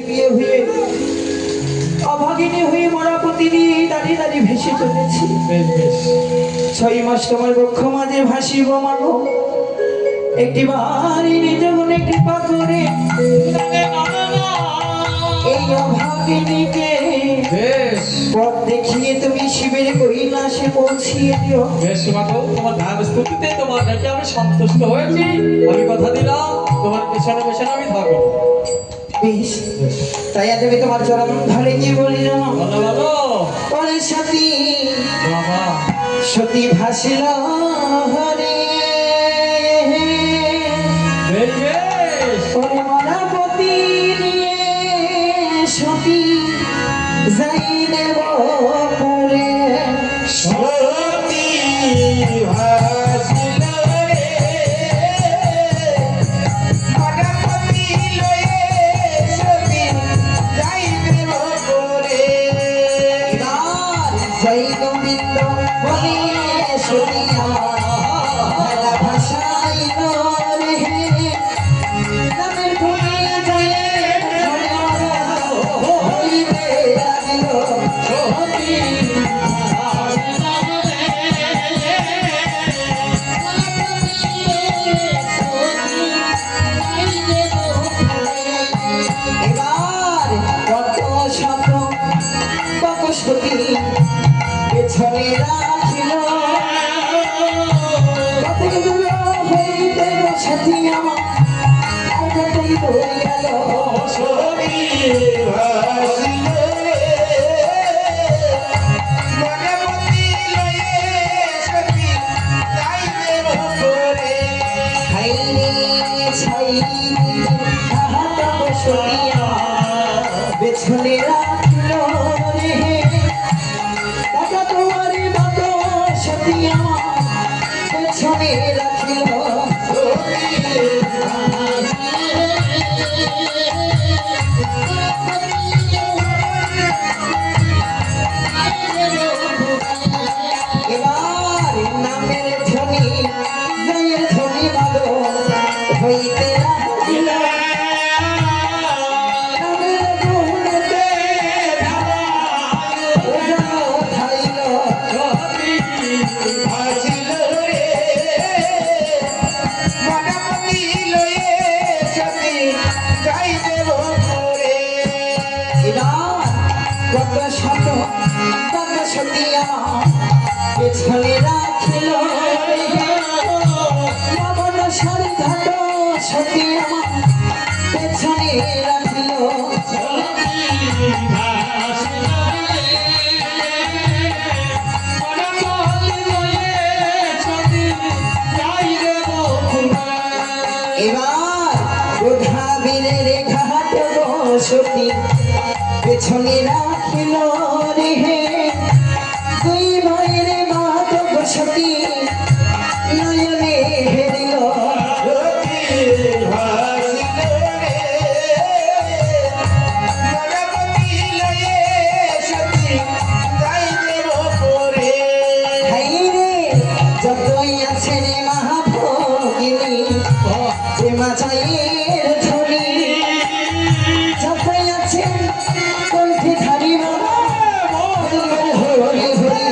বিয়ে হয়ে অভাগিনী হয়ে মরাপতি নিয়ে দাঁড়িয়ে দাঁড়িয়ে ভেসে চলেছি। 6 মাস তোমার বক্ষ মাঝে ভাসিব মাগো, একটি বাড়ি নিজ গুণে কৃপা করে এই অভাগিনীকে পথ দেখিয়ে তুমি শিবের কৈলাসে পৌঁছিয়ে দিও। বেশ মাগো, তোমার ধ্যান স্তুতিতে তোমার দেখে আমি সন্তুষ্ট হয়েছি। আমি কথা দিলাম তোমার পেছনে পেছনে আমি থাকবো। বেশ, তাই আজ আমি তোমার চরণ ধরে গিয়ে বলিলাম, বলো বলো পরে সতী বাবা সতী ভাসিল হরে বেশ বেশ পরে মরাপতি নিয়ে সতী যাই দেব করে। সতী ভাসিল রে মরাপতি লয়ে সতী যাই দেব করে। এবার জয় গোবিন্দ বলে সতী আমার ভেলা ভাসাইল রে নামের গুণে জয়ে হইতে লাগিল সতী এবার কত শত বকস্পতি পেছনে রাখিল, কত দূর হইতে সাথী আমার আর কতই দূর গেল। সতী ভাসিল রে মরাপতি লয়ে সতী যাই দেব করে। হাইরে ছাই হাত বসতি আমার পেছনে রাখিল রে দাদা তোমার মত সতী আমার পেছনে রাখিল। এবার নামের ধ্বনি জয়ের ধ্বনি মাগো হইতে লাগিল, নামের গুণেতে ধাইল ভাসিল রে মরাপতি লয়ে সতী যাই দেব করে। এবার কত শত কত সতী আমার পেছনে রাখিল লবণ সারি ঘাট সতী আমার পেছনে রাখিল। এবার রোধা বীরের ঘাট সতী পেছনে রাখিল রে দুই ভাইয়ের মাত সতী নয়নে হেরিল। হাইরে যতই আছে রে মহাভোগিনী প্রেমা চাইয়ের ধ্বনি, যতই আছে কণ্ঠে ধারি বাবা হরি হরি হরি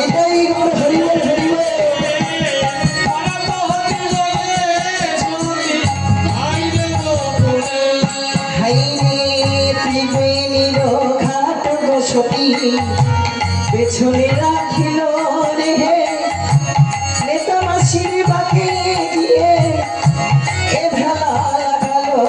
এটাই আমার হরি বল হরি বল। হাইরে ত্রিবেণীর ঘাট সতী পেছনে রাখিল রে নেতা মাসির বাকে দিয়ে এ ভেলা লাগালো।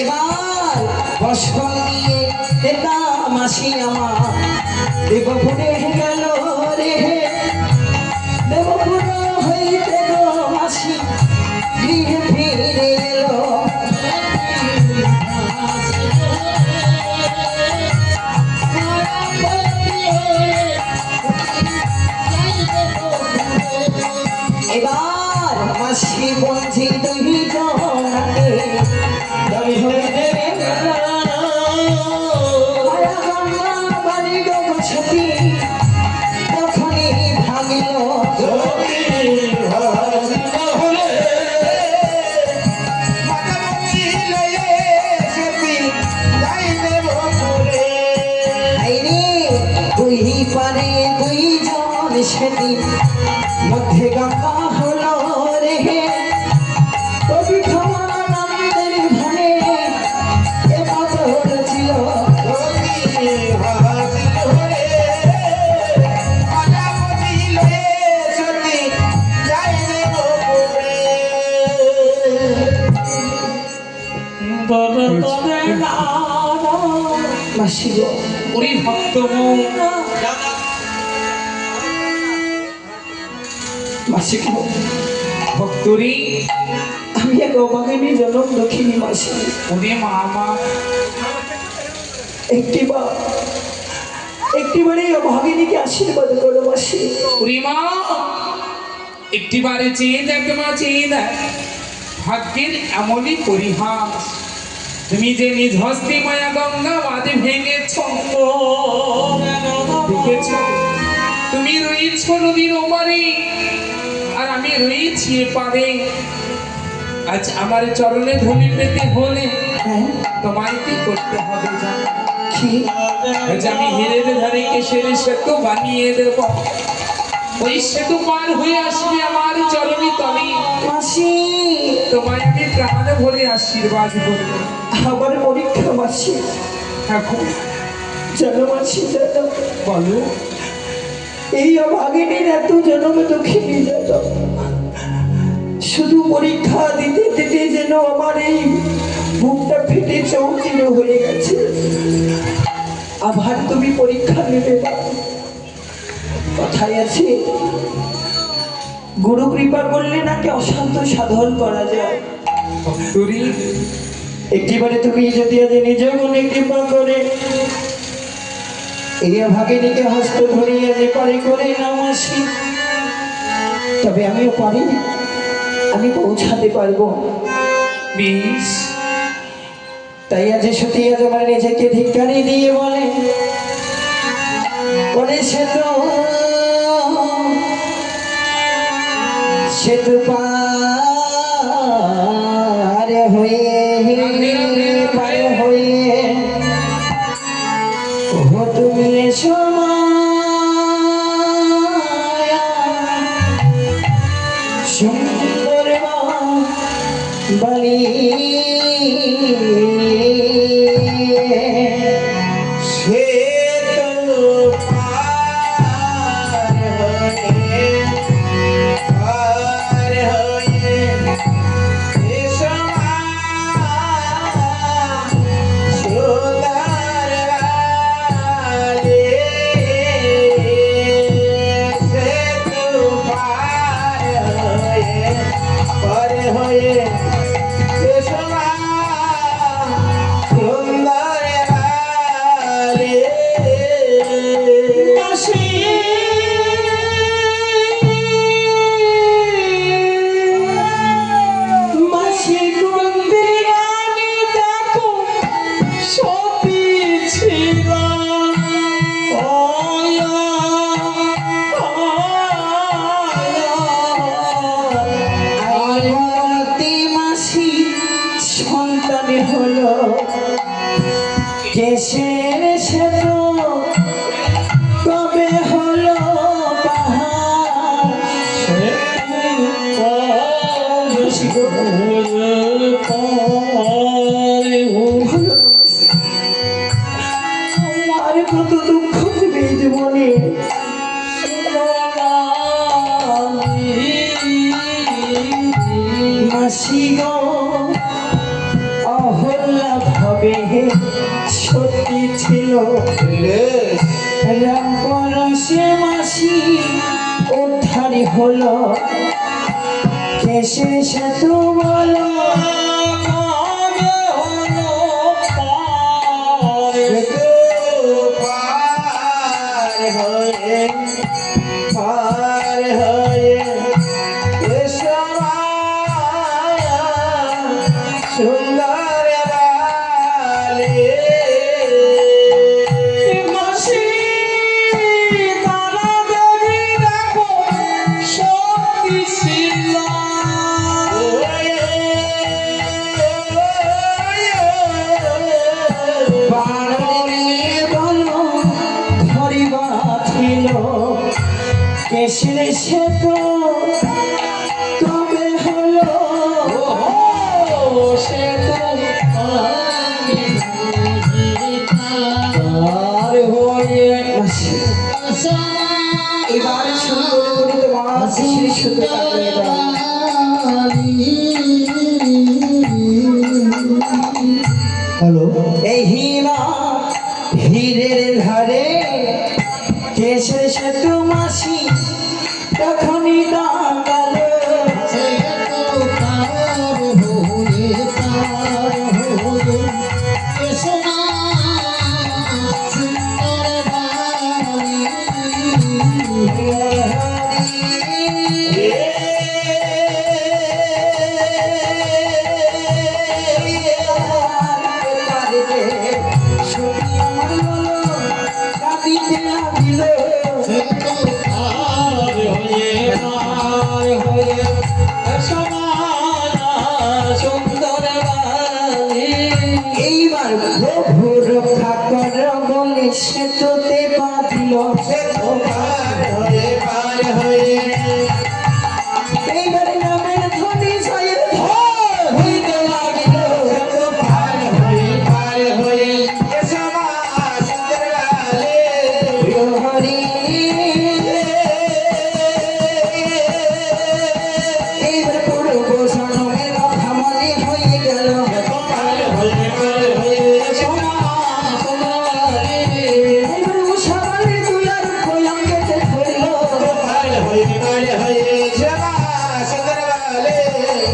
এবার বসন নিয়ে নেতা মাসি আমার দেবপুরে গেল রে দেবপুর হইতে গো মাসি গৃহে ফিরে এলো। এবার মাসি বলছি দুই জনাকে দাবি হয়ে গেল ছুটি তখনই ভাঙিল আইরে দুই পারে দুইজন সেদিন মধ্যে গঙ্গা হলো রে কবি ক্ষমানন্দের ভানে এ পাথর ছিল মাসি গো ওরে ভক্ত মাসি গো ভক্তরি আমি এক অভাগিনী জনম দক্ষিণী মাসি ওরে মামা একটিবারে অভাগিনীকে আশীর্বাদ করো মাসি ওরে মা একটিবারে চেয়ে দেখ মা চেয়ে দেখ ভাগ্যের এমনই পরিহাস তুমি যে নিজ হস্তে মায়া গঙ্গা বাদে ভেঙেছ দেখেছ তুমি রয়েছ নদীর ওপারে আর আমি রয়েছি এপারে আজ আমার চরণে ধুলি পেতে হলে হ্যাঁ তোমায় কি করতে হবে জানো কি আজ আমি হেরের ধারে কেশের সেতু বানিয়ে দেব ওই সেতু পার হয়ে আসবে আমার চরণী তলে মাসি তোমায় আমি প্রাণ ভরে আশীর্বাদ করবো আবার পরীক্ষা মাসি এখন জানো মাসি জানো বলো এই অভাগিনীর এত জনম দক্ষিণী জানো শুধু পরীক্ষা দিতে দিতে যেন আমার এই বুকটা ফেটে চৌচির হয়ে গেছে আবার তুমি পরীক্ষা নেবে না কথায় আছে গুরু কৃপা করলে নাকি অশান্ত সাধন করা যায় তুরি একটিবারে তুমি যদি আজ নিজ মনে কৃপা করে এই ভাগিনীকে হস্ত ধরিয়ে যে পারে করে নামাসি তবে আমিও পারি আমি পৌঁছাতে পারবো বিষ তাই আজ সত্যি আজ আমার নিজেকে ধিক্কারি দিয়ে বলে সেতু পার হয়ে পার হয়ে ও তুমি এসো মায়া, সুন্দর বালি হলো কেশের সেতু কবে হলো আমার কত দুঃখ দেবে জীবনে মাসি গো অহল্লা ভাবে সত্যি ছিল রাম পরশে মাসি উদ্ধারি হলো কেশে সেতু বলো সুন্দর কেশর সে তো তবে হলো সে তো আর হয়ে মাসি এবার শুরু করে তোমার কেশর শুধু কাটবে হ্যালো এই হীরা হীরের ধারে কেশর সে তো মাসি তখনই দাঁড়াল এইবার প্রভু রক্ষা কর বলে সে তোতে বাঁধিল এইবারে নামের ধ্বনি জয়ের ঢল হইতে লাগিল হরি এইবার পূর্ব জন্মের কথা মনে হয়ে গেল এইবার উষাবাড়ি তুলার কলাম কেটে ধরল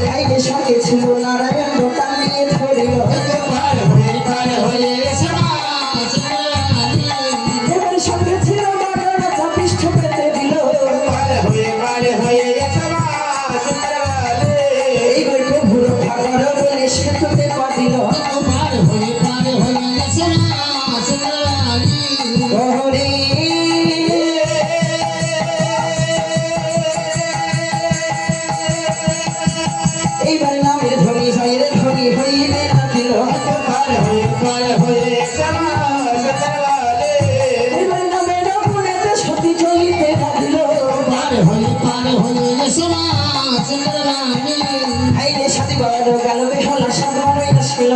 ভাইয়ের সঙ্গে ছিল নারায়ণ দোকান নিয়ে ধরল এবার সঙ্গে ছিল বাগানা চাপিষ্ঠ পেতে দিল এইবার প্রভু রক্ষা কর বলে সেতুতে পাঠিল হরি এইবার নামের ধ্বনি জয়ের ধ্বনি হইতে লাগিল এইবার নামের মনেতে সতী চলিতে লাগিল আইনে সাথী বড় গেল বেহলা সাধারণ আসিল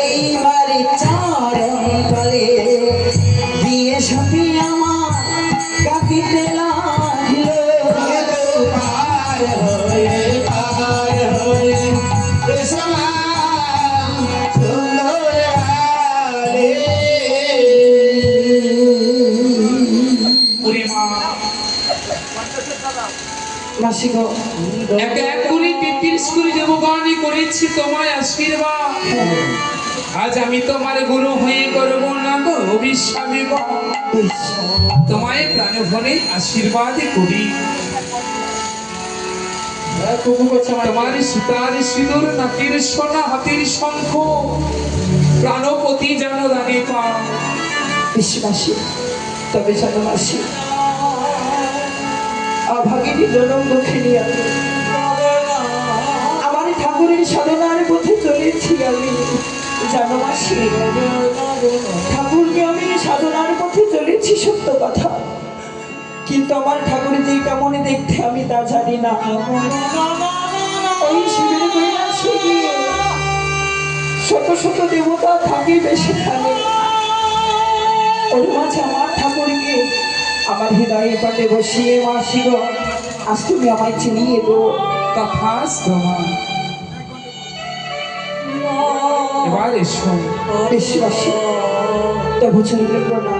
এইবারে চরণ তলে দিয়ে সতী আমার কাঁদিতে লাগিল ওরে মা মাসি গো এক এক করে 33 করে দেবগানি করেছি তোমায় আশীর্বাদ আজ আমি তোমার গুরু হয়ে করব না গো অভিশাপে গো তোমায় প্রাণভরে আশীর্বাদ করি তোমার সুতার সিঁদুর নাকের সোনা হাতের শঙ্খ প্রাণপতি যেন দানে পা বিশ্বাসী তবে জানো মাসি অভাগিনী জনম দুঃখিনী আমি আমার ঠাকুরের সাধনার পথে চলেছি আমি জানো মাসি ঠাকুরকে আমি সাধনার পথে চলেছি সত্য কথা কিন্তু আমার ঠাকুর যে কেমন দেখতে আমি তা জানি না ওই শিবের কৈলাসে গিয়ে শত শত দেবতা থাকিবে সেখানে ওর মাঝে আমার ঠাকুরকে আমার হৃদয়ে পাটে বসিয়ে মাসি গো আজ তুমি আমায় চিনিয়ে দো তথাস্তু মা। এবার এসো বিশ্বাসী তবু চলবে না